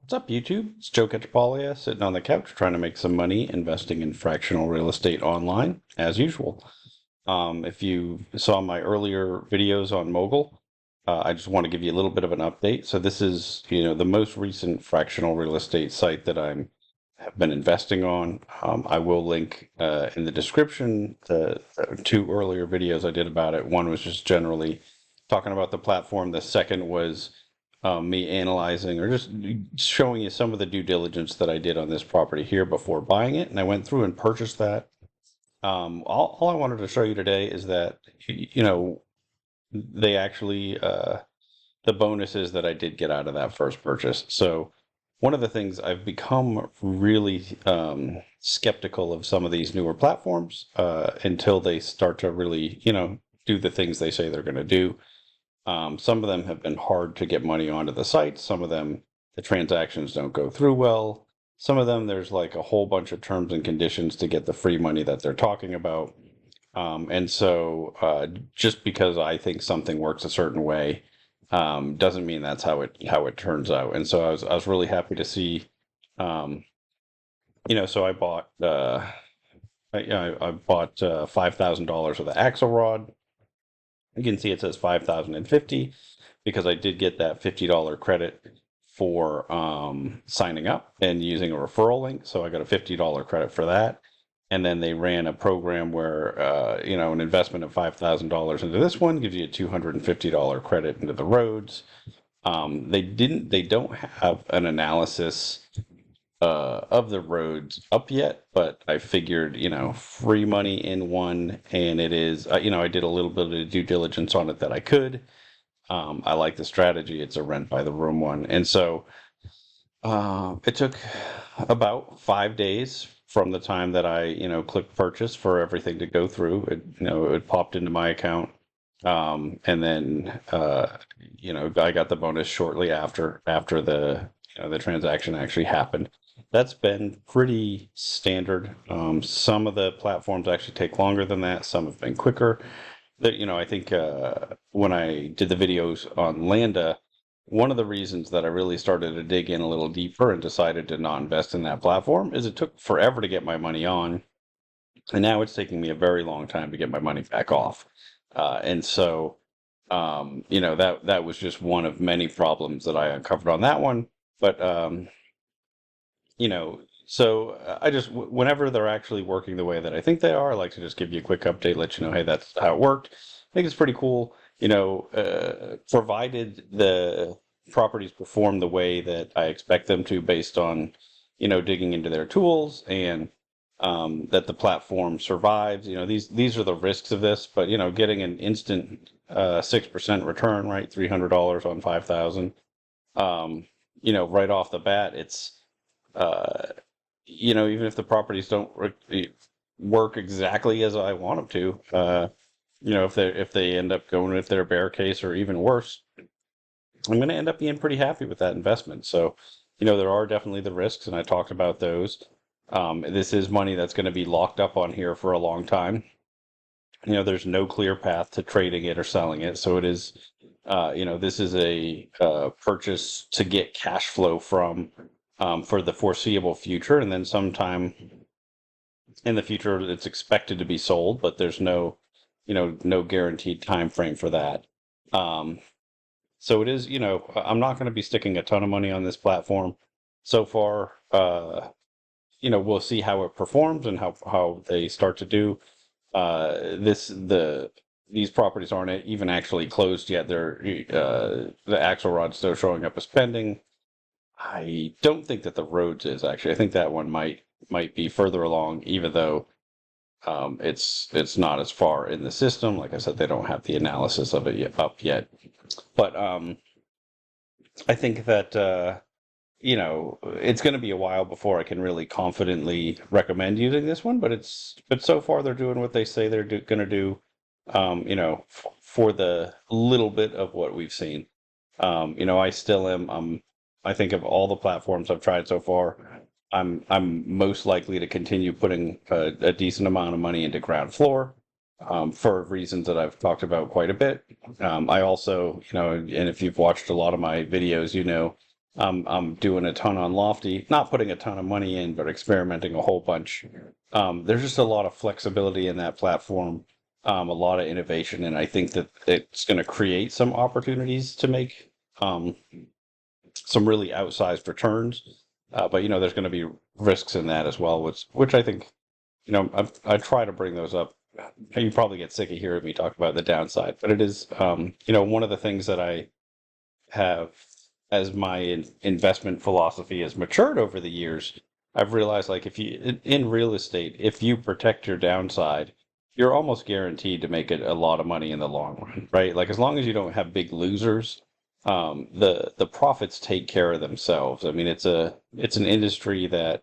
What's up, YouTube? It's Joe Catrapalia sitting on the couch trying to make some money investing in fractional real estate online, as usual. If you saw my earlier videos on Mogul, I just want to give you a little bit of an update. So this is, the most recent fractional real estate site that have been investing on. I will link in the description the two earlier videos I did about it. One was just generally talking about the platform. The second was me analyzing or just showing you some of the due diligence that I did on this property here before buying it. And I went through and purchased that. All I wanted to show you today is that, they actually, the bonuses that I did get out of that first purchase. So one of the things I've become really skeptical of some of these newer platforms until they start to really, do the things they say they're going to do. Some of them have been hard to get money onto the site. Some of them, the transactions don't go through well. Some of them, there's like a whole bunch of terms and conditions to get the free money that they're talking about. And so just because I think something works a certain way doesn't mean that's how it turns out. And so I was really happy to see, um, so I bought I bought $5,000 of the Axelrod. You can see it says 5,050 because I did get that $50 credit for signing up and using a referral link. So I got a $50 credit for that. And then they ran a program where, an investment of $5,000 into this one gives you a $250 credit into the roads. They don't have an analysis of the roads up yet, but I figured, free money in one, and it is, I did a little bit of due diligence on it that I could. I like the strategy. It's a rent by the room one. And so it took about 5 days from the time that I, clicked purchase for everything to go through. It popped into my account. And then, I got the bonus shortly after the transaction actually happened. That's been pretty standard. Some of the platforms actually take longer than that. Some have been quicker. I think when I did the videos on Landa, one of the reasons that I really started to dig in a little deeper and decided to not invest in that platform is it took forever to get my money on, and now it's taking me a very long time to get my money back off. And so, that was just one of many problems that I uncovered on that one. But so I just, whenever they're actually working the way that I think they are, I like to just give you a quick update, let you know, hey, that's how it worked. I think it's pretty cool, provided the properties perform the way that I expect them to based on, digging into their tools and that the platform survives. These are the risks of this, but, getting an instant 6% return, right? $300 on 5,000, right off the bat, it's, uh, even if the properties don't work exactly as I want them to, if they end up going with their bear case or even worse, I'm going to end up being pretty happy with that investment. So, there are definitely the risks, and I talked about those. This is money that's going to be locked up on here for a long time. There's no clear path to trading it or selling it. So it is, this is a purchase to get cash flow from for the foreseeable future. And then sometime in the future, it's expected to be sold, but there's no guaranteed time frame for that. Um, so it is, I'm not going to be sticking a ton of money on this platform so far. We'll see how it performs and how they start to do. These properties aren't even actually closed yet. They're the Axelrod's still showing up as pending. I don't think that the roads is actually. I think that one might be further along, even though it's not as far in the system. Like I said, they don't have the analysis of it up yet. But I think that it's going to be a while before I can really confidently recommend using this one. But so far they're doing what they say they're going to do. For the little bit of what we've seen. I still am. I think of all the platforms I've tried so far, I'm most likely to continue putting a decent amount of money into ground floor for reasons that I've talked about quite a bit. I also, and if you've watched a lot of my videos, I'm doing a ton on Lofty, not putting a ton of money in, but experimenting a whole bunch. There's just a lot of flexibility in that platform, a lot of innovation, and I think that it's going to create some opportunities to make um, some really outsized returns. But there's going to be risks in that as well, which I think I try to bring those up. You probably get sick of hearing me talk about the downside, but it is one of the things that I have as my investment philosophy has matured over the years. I've realized, like, if you in real estate, if you protect your downside, you're almost guaranteed to make it a lot of money in the long run, right? Like, as long as you don't have big losers, the profits take care of themselves. I mean, it's an industry that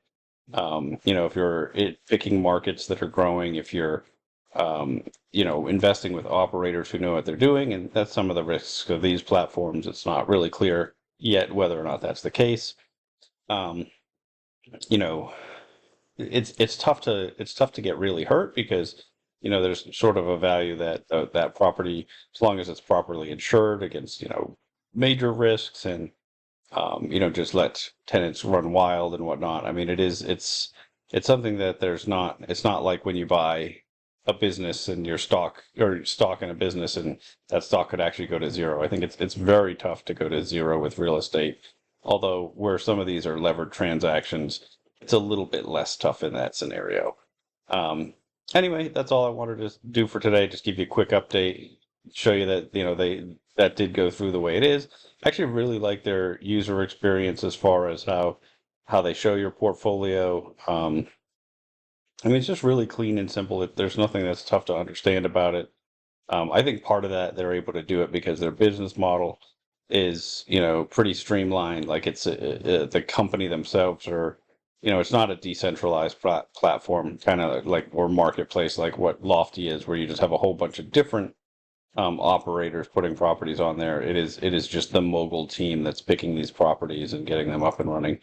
if you're picking markets that are growing, if you're investing with operators who know what they're doing, and that's some of the risks of these platforms. It's not really clear yet whether or not that's the case. Um, you know, it's tough to get really hurt because there's sort of a value that that property, as long as it's properly insured against major risks and just let tenants run wild and whatnot. I mean, it's something that it's not like when you buy a business and your stock or stock in a business and that stock could actually go to zero. I think it's very tough to go to zero with real estate. Although where some of these are levered transactions, it's a little bit less tough in that scenario. Um, anyway, that's all I wanted to do for today. Just give you a quick update, show you that that did go through the way it is. I actually really like their user experience as far as how they show your portfolio. I mean, it's just really clean and simple. There's nothing that's tough to understand about it. I think part of that they're able to do it because their business model is, pretty streamlined. Like the company themselves are, it's not a decentralized platform, kind of like or marketplace like what Lofty is, where you just have a whole bunch of different operators putting properties on there. It is just the Mogul team that's picking these properties and getting them up and running.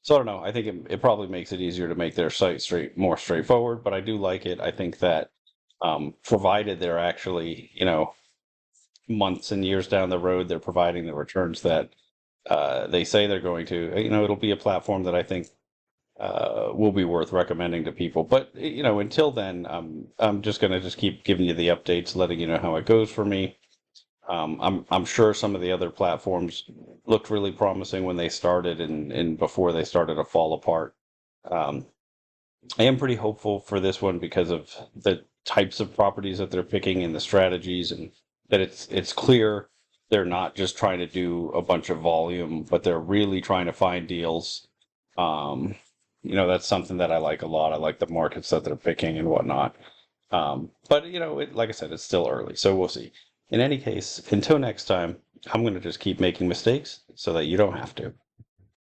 So I don't know. I think it probably makes it easier to make their site more straightforward, but I do like it. I think that provided they're actually, months and years down the road, they're providing the returns that they say they're going to, it'll be a platform that I think will be worth recommending to people. But until then, I'm just gonna just keep giving you the updates, letting you know how it goes for me. I'm sure some of the other platforms looked really promising when they started and before they started to fall apart. Um, I am pretty hopeful for this one because of the types of properties that they're picking and the strategies, and that it's clear they're not just trying to do a bunch of volume, but they're really trying to find deals. Um, that's something that I like a lot. I like the markets that they're picking and whatnot. But like I said, it's still early, so we'll see. In any case, until next time, I'm going to just keep making mistakes so that you don't have to.